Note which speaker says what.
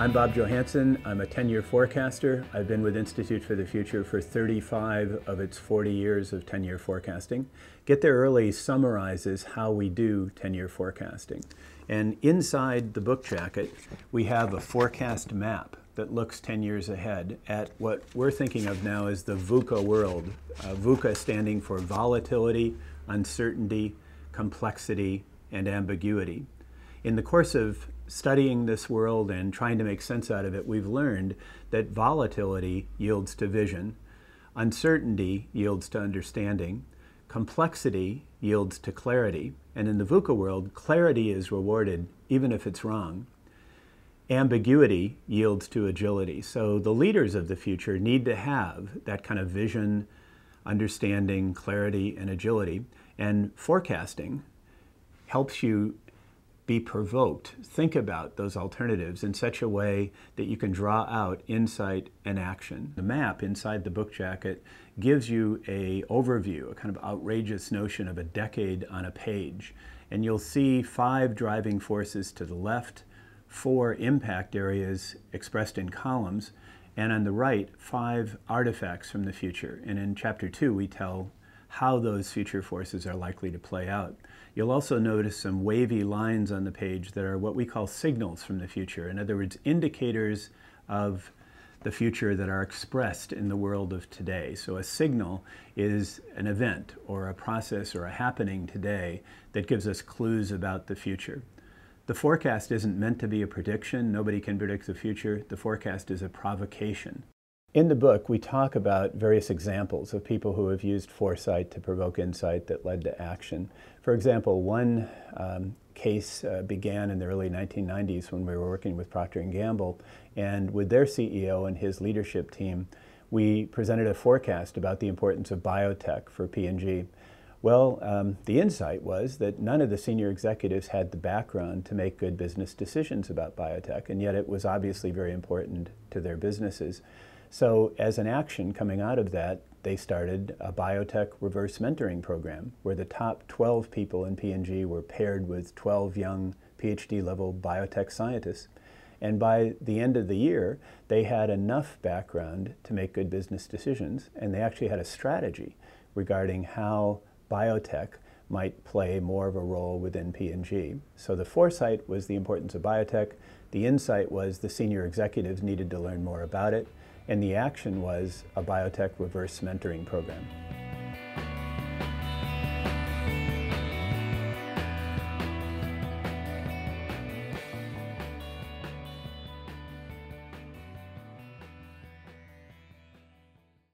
Speaker 1: I'm Bob Johansen. I'm a 10-year forecaster. I've been with Institute for the Future for 35 of its 40 years of 10-year forecasting. Get There Early summarizes how we do 10-year forecasting. And inside the book jacket, we have a forecast map that looks 10 years ahead at what we're thinking of now as the Vuca World. Vuca standing for volatility, uncertainty, complexity, and ambiguity. In the course of studying this world and trying to make sense out of it, we've learned that volatility yields to vision, uncertainty yields to understanding, complexity yields to clarity, and in the Vuca world, clarity is rewarded even if it's wrong. Ambiguity yields to agility. So the leaders of the future need to have that kind of vision, understanding, clarity, and agility. And forecasting helps you be provoked, think about those alternatives in such a way that you can draw out insight and action. The map inside the book jacket gives you an overview, a kind of outrageous notion of a decade on a page. And you'll see 5 driving forces to the left, 4 impact areas expressed in columns, and on the right, 5 artifacts from the future. And in chapter 2, we tell how those future forces are likely to play out. You'll also notice some wavy lines on the page that are what we call signals from the future. In other words, indicators of the future that are expressed in the world of today. So a signal is an event or a process or a happening today that gives us clues about the future. The forecast isn't meant to be a prediction. Nobody can predict the future. The forecast is a provocation. In the book, we talk about various examples of people who have used foresight to provoke insight that led to action. For example, one case began in the early 1990s when we were working with Procter & Gamble, and with their CEO and his leadership team, we presented a forecast about the importance of biotech for P&G. Well, the insight was that none of the senior executives had the background to make good business decisions about biotech, and yet it was obviously very important to their businesses. So as an action coming out of that, they started a biotech reverse mentoring program where the top 12 people in P&G were paired with 12 young PhD-level biotech scientists. And by the end of the year, they had enough background to make good business decisions, and they actually had a strategy regarding how biotech might play more of a role within P&G. So the foresight was the importance of biotech, the insight was the senior executives needed to learn more about it, and the action was a biotech reverse mentoring program.